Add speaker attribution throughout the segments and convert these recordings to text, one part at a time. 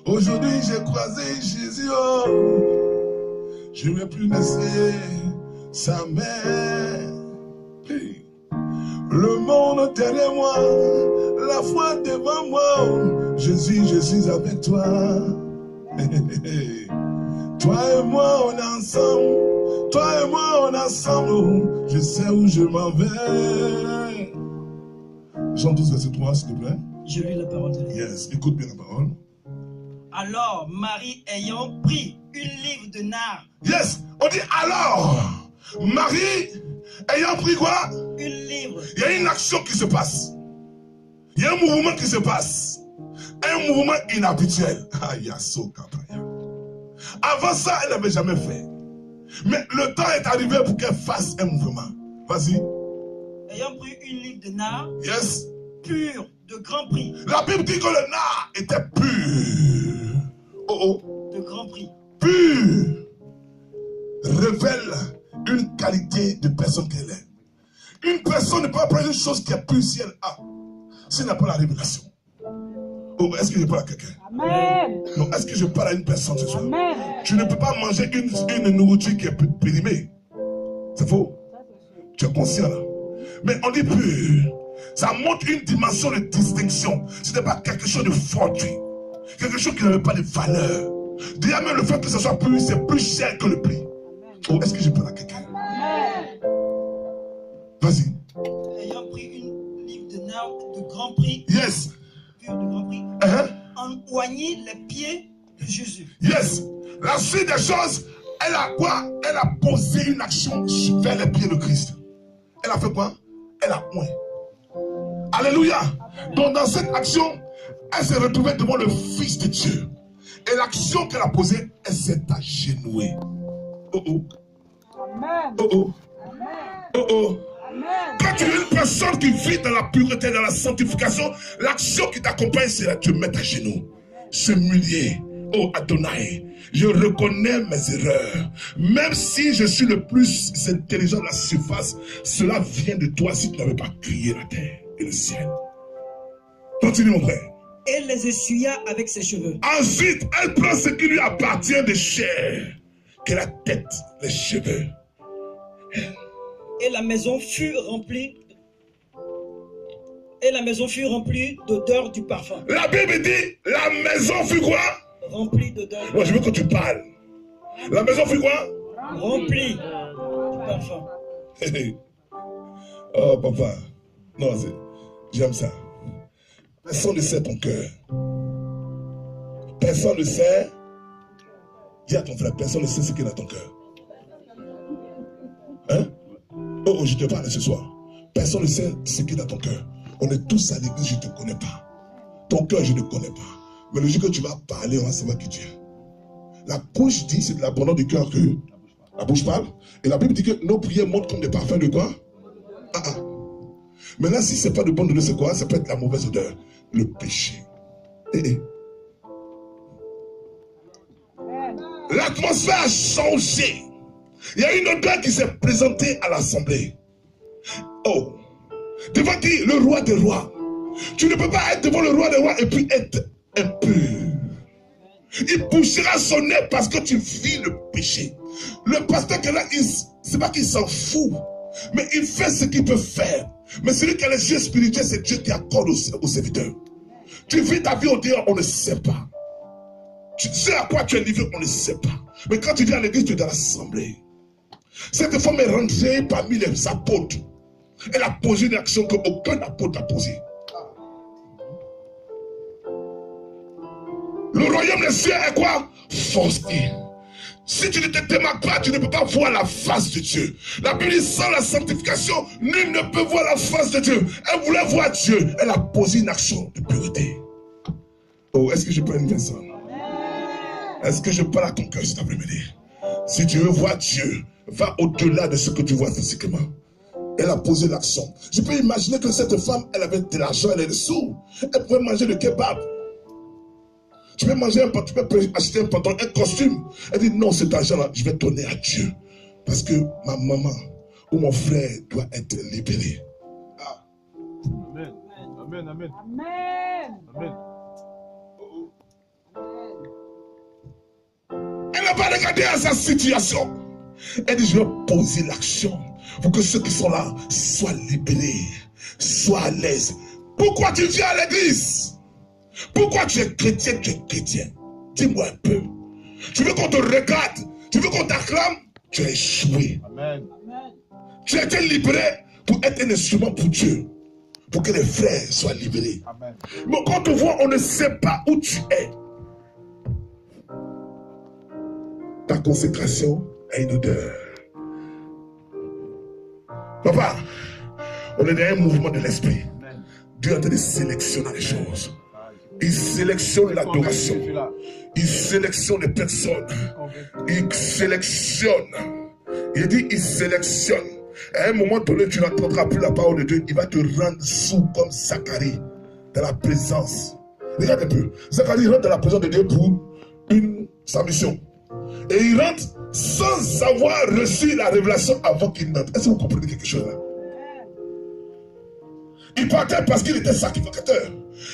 Speaker 1: Aujourd'hui j'ai croisé Jésus, oh, je ne vais plus laisser sa main. Le monde derrière moi, la foi devant moi, Jésus, je suis avec toi. Toi et moi on est ensemble, toi et moi on est ensemble, je sais où je m'en vais. Jean 12, verset 3, s'il te plaît.
Speaker 2: Je lis la parole de Dieu.
Speaker 1: Yes, écoute bien la parole.
Speaker 2: Alors, Marie ayant pris une livre de nard.
Speaker 1: Yes, on dit alors, Marie ayant pris quoi?
Speaker 2: Une livre.
Speaker 1: Il y a une action qui se passe. Il y a un mouvement qui se passe. Un mouvement inhabituel. Avant ça, elle n'avait jamais fait. Mais le temps est arrivé pour qu'elle fasse un mouvement. Vas-y.
Speaker 2: Ayant pris une livre de nard.
Speaker 1: Yes.
Speaker 2: Pur, de grand prix.
Speaker 1: La Bible dit que le nard était pur. Oh oh.
Speaker 2: De grand prix.
Speaker 1: Pur révèle une qualité de personne qu'elle est. Une personne ne peut pas prendre une chose qui est pure si elle a. S'il n'a pas la révélation. Oh, est-ce que je parle à quelqu'un?
Speaker 3: Amen.
Speaker 1: Non, est-ce que je parle à une personne ce soir?
Speaker 3: Amen.
Speaker 1: Tu ne peux pas manger une nourriture qui est périmée. C'est faux? Tu es conscient là? Mais on dit pur. Ça montre une dimension de distinction. Ce n'est pas quelque chose de fortuit. Quelque chose qui n'avait pas de valeur. Déjà même le fait que ce soit pur, c'est plus cher que le prix. Oh, est-ce que je parle à quelqu'un? Vas-y.
Speaker 2: Ayant pris une livre de nard de grand prix.
Speaker 1: Yes.
Speaker 2: Pur de grand prix. Empoigné les pieds de Jésus.
Speaker 1: Yes. La suite des choses, elle a quoi? Elle a posé une action vers les pieds de Christ. Elle a fait quoi? Elle a oint. Alléluia. Donc dans cette action, elle s'est retrouvée devant le Fils de Dieu. Et l'action qu'elle a posée, elle s'est agenouillée. Oh oh.
Speaker 3: Amen.
Speaker 1: Oh oh.
Speaker 3: Amen.
Speaker 1: Oh oh.
Speaker 3: Amen.
Speaker 1: Quand tu es une personne qui vit dans la pureté, dans la sanctification, l'action qui t'accompagne, c'est de te mettre à genoux, s'humilier. Oh Adonai, je reconnais mes erreurs. Même si je suis le plus intelligent de la surface, cela vient de toi si tu n'avais pas crié la terre et le ciel. Continue mon frère.
Speaker 2: Elle les essuya avec ses cheveux.
Speaker 1: Ensuite, elle prend ce qui lui appartient de chair, que la tête, les cheveux.
Speaker 2: Et la maison fut remplie. Et la maison fut remplie d'odeur du parfum.
Speaker 1: La Bible dit, la maison fut quoi?
Speaker 2: Remplie d'odeur.
Speaker 1: Moi, je veux que tu parles. La maison fut quoi?
Speaker 2: Remplie du parfum.
Speaker 1: Oh, papa. Non, j'aime ça. Personne ne sait ton cœur. Personne ne sait. Dis à ton frère, personne ne sait ce qu'il y a dans ton cœur. Hein? Oh, je te parle ce soir. Personne ne sait ce qu'il y a dans ton cœur. On est tous à l'église, je ne te connais pas. Ton cœur, je ne connais pas. Mais le jour que tu vas parler, on va savoir qui tu es. La bouche dit, c'est de l'abondance du cœur que la bouche parle. Et la Bible dit que nos prières montent comme des parfums de quoi? Ah ah. Maintenant, si ce n'est pas de bonne odeur, c'est quoi? Ça peut être la mauvaise odeur. Le péché. L'atmosphère a changé. Il y a une odeur qui s'est présentée à l'assemblée. Oh. Devant qui? Le roi des rois. Tu ne peux pas être devant le roi des rois et puis être impur. Il bouchera son nez parce que tu vis le péché. Le pasteur qui est là, c'est pas qu'il s'en fout, mais il fait ce qu'il peut faire. Mais celui qui a les yeux spirituels, c'est Dieu qui accorde aux serviteurs. Tu vis ta vie au dehors, on ne sait pas. Tu sais à quoi tu es livré, on ne sait pas. Mais quand tu viens à l'église, tu es dans l'assemblée. Cette femme est rentrée parmi les apôtres. Elle a posé une action qu'aucun apôtre n'a posée. Le royaume des cieux est quoi? Forcé. Si tu ne te démarques pas, tu ne peux pas voir la face de Dieu. La Bible dit, sans la sanctification, nul ne peut voir la face de Dieu. Elle voulait voir Dieu. Elle a posé une action de pureté. Oh, est-ce que je peux une personne? Est-ce que je parle à ton cœur cet après-midi? Si tu veux voir Dieu, va au-delà de ce que tu vois physiquement. Elle a posé l'action. Je peux imaginer que cette femme, elle avait de l'argent, elle est sous. Elle pouvait manger le kebab. Tu peux manger tu peux acheter un pantalon, un costume. Elle dit non, cet argent-là, je vais donner à Dieu. Parce que ma maman ou mon frère doit être libéré. Ah.
Speaker 4: Amen. Amen. Amen.
Speaker 3: Amen.
Speaker 4: Amen.
Speaker 1: pas regarder à sa situation. Elle dit, je vais poser l'action pour que ceux qui sont là soient libérés, soient à l'aise. Pourquoi tu viens à l'église? Pourquoi tu es chrétien, tu es chrétien? Dis-moi un peu. Tu veux qu'on te regarde? Tu veux qu'on t'acclame? Tu as échoué.
Speaker 4: Amen.
Speaker 1: Tu as été libéré pour être un instrument pour Dieu. Pour que les frères soient libérés.
Speaker 4: Amen.
Speaker 1: Mais quand on te voit, on ne sait pas où tu es. Ta consécration a une odeur. Papa, on est dans un mouvement de l'esprit. Dieu est en train de sélectionner les choses. Il sélectionne l'adoration. Il sélectionne les personnes. Il sélectionne. Il dit, il sélectionne. À un moment donné, tu n'entendras plus la parole de Dieu. Il va te rendre sous comme Zacharie dans la présence. Regarde un peu. Zacharie rentre dans la présence de Dieu pour sa mission. Et il rentre sans avoir reçu la révélation avant qu'il n'entre. Est-ce que vous comprenez quelque chose là? Il partait parce qu'il était sacrificateur.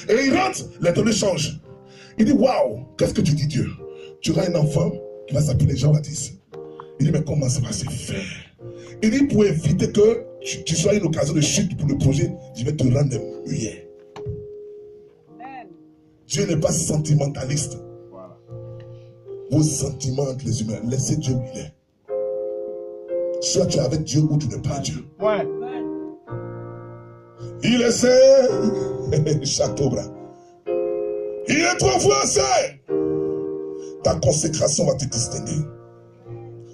Speaker 1: Et il rentre, les données changent. Il dit, waouh, qu'est-ce que tu dis Dieu? Tu auras un enfant qui va s'appeler Jean-Baptiste. Il dit, mais comment ça va se faire? Il dit, pour éviter que tu sois une occasion de chute pour le projet, je vais te rendre muet. Dieu n'est pas sentimentaliste.
Speaker 4: Voilà.
Speaker 1: Vos sentiments entre les humains, laissez Dieu où il est. Soit tu es avec Dieu ou tu n'es pas Dieu.
Speaker 4: Ouais.
Speaker 1: Il est saint, Châteaubriand. Il est trop français. Ta consécration va te distinguer.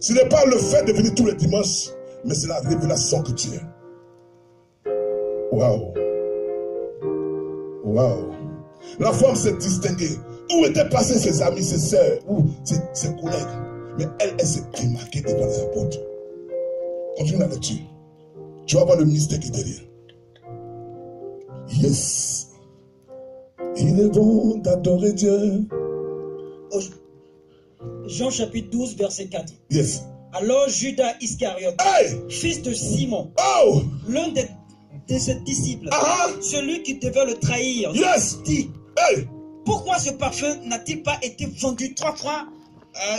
Speaker 1: Ce n'est pas le fait de venir tous les dimanches, mais c'est la révélation que tu es. Waouh. Waouh. La femme s'est distinguée. Où étaient passés ses amis, ses soeurs, ou ses collègues? Mais elle s'est démarquée devant les apôtres. Continue la lecture. Tu vas voir le mystère qui est derrière. Yes. Il est bon d'adorer Dieu.
Speaker 2: Jean chapitre 12, verset 4.
Speaker 1: Yes.
Speaker 2: Alors Judas Iscariote,
Speaker 1: Hey!
Speaker 2: fils de Simon,
Speaker 1: Oh!
Speaker 2: l'un de ses disciples,
Speaker 1: Ah!
Speaker 2: celui qui devait le trahir,
Speaker 1: Yes!
Speaker 2: dit,
Speaker 1: Hey!
Speaker 2: pourquoi ce parfum n'a-t-il pas été vendu 3 fois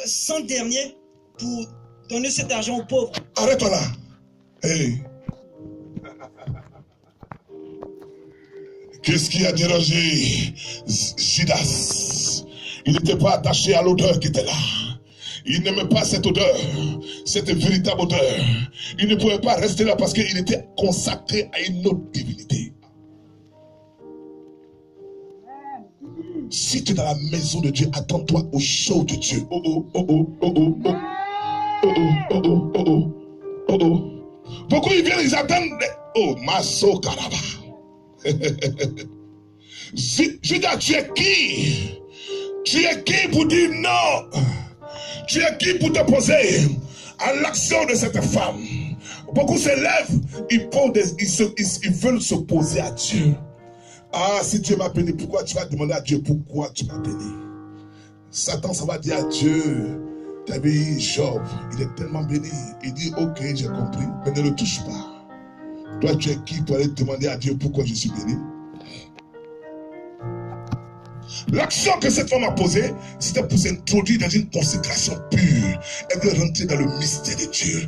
Speaker 2: 100 derniers pour donner cet argent aux pauvres?
Speaker 1: Arrête-toi là. Hey! Qu'est-ce qui a dérangé Judas? Il n'était pas attaché à l'odeur qui était là. Il n'aimait pas cette odeur, cette véritable odeur. Il ne pouvait pas rester là parce qu'il était consacré à une autre divinité. Si tu es dans la maison de Dieu, attends-toi au show de Dieu. Oh oh, oh oh, oh oh, oh oh, oh oh, oh oh, oh oh. Beaucoup ils viennent, ils attendent. Oh, Maso Karaba. Judas, tu es qui? Tu es qui pour dire non? Tu es qui pour t'opposer à l'action de cette femme? Beaucoup se lèvent, ils veulent s'opposer à Dieu. Ah, si Dieu m'a béni, pourquoi tu vas demander à Dieu pourquoi tu m'as béni? Satan, ça va dire à Dieu, t'as vu Job, il est tellement béni. Il dit, ok, j'ai compris, mais ne le touche pas. Toi, tu es qui pour aller demander à Dieu pourquoi je suis béni? L'action que cette femme a posée, c'était pour s'introduire dans une consécration pure. Elle veut rentrer dans le mystère de Dieu.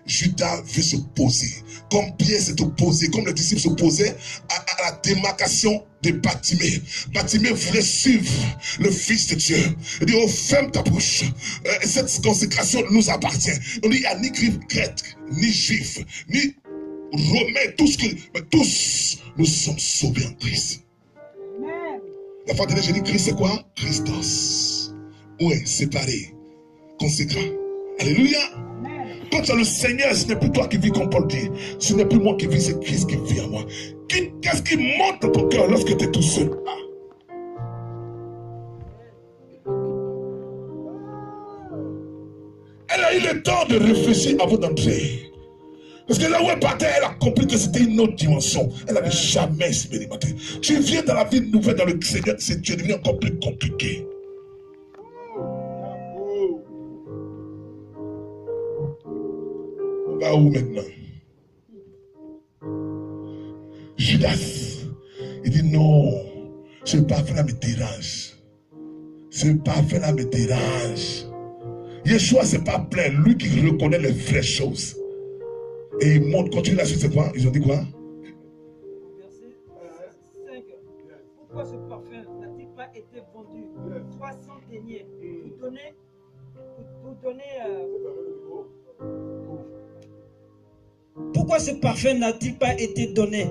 Speaker 1: Judas veut se poser, comme Pierre s'est opposé, comme les disciples s'opposaient à la démarcation de Bartimée. Bartimée voulait suivre le Fils de Dieu. Il dit, oh, ferme ta bouche. Cette consécration nous appartient. On dit, il n'y a ni grec, ni juif, ni romain, mais tous, nous sommes sauvés en Christ. La fois dernière, j'ai dit Christ, c'est quoi? Christos. Ouais, séparé, conséquent. Alléluia. Quand tu as le Seigneur, ce n'est plus toi qui vis comme Paul dit. Ce n'est plus moi qui vis, c'est Christ qui vit en moi. Qu'est-ce qui monte dans ton cœur lorsque tu es tout seul? Elle a eu le temps de réfléchir avant d'entrer. Parce que là où elle partait, elle a compris que c'était une autre dimension. Elle n'avait jamais expérimenté. Tu viens dans la vie nouvelle, dans le Seigneur, tu deviens encore plus compliqué. On va où maintenant? Judas, il dit non, ce parfum-là me dérange. Ce parfum-là me dérange. Yeshua, c'est pas plein. Lui qui reconnaît les vraies choses. Et il montre, continue la suite, c'est quoi? Ils ont dit quoi?
Speaker 2: Verset 5. Pourquoi ce parfum n'a-t-il pas été vendu 300 deniers pour donner pourquoi ce parfum n'a-t-il pas été donné?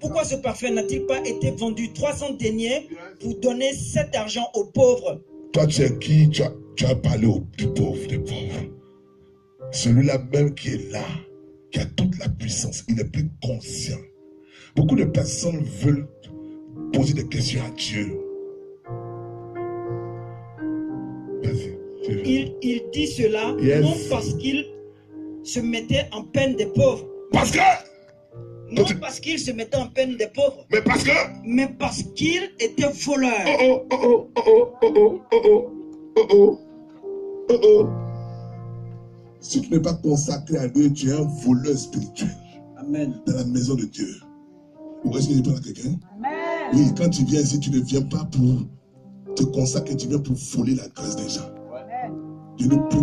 Speaker 2: Pourquoi ce parfum n'a-t-il pas été vendu 300 deniers pour donner cet argent aux pauvres?
Speaker 1: Toi, tu es qui? Tu as parlé des pauvres. Celui-là même qui est là, qui a toute la puissance, il est plus conscient. Beaucoup de personnes veulent poser des questions à Dieu. Vas-y.
Speaker 2: Il dit cela non parce qu'il se mettait en peine des pauvres.
Speaker 1: Parce que
Speaker 2: Non parce qu'il se mettait en peine des pauvres.
Speaker 1: Mais
Speaker 2: parce qu'il était voleur.
Speaker 1: Si tu n'es pas consacré à Dieu, tu es un voleur spirituel.
Speaker 2: Amen.
Speaker 1: Dans la maison de Dieu. Ou est-ce que je parle à quelqu'un?
Speaker 3: Amen.
Speaker 1: Oui, quand tu viens ici, tu ne viens pas pour te consacrer, tu viens pour voler la grâce des gens.
Speaker 3: Amen.
Speaker 1: Dieu ne peut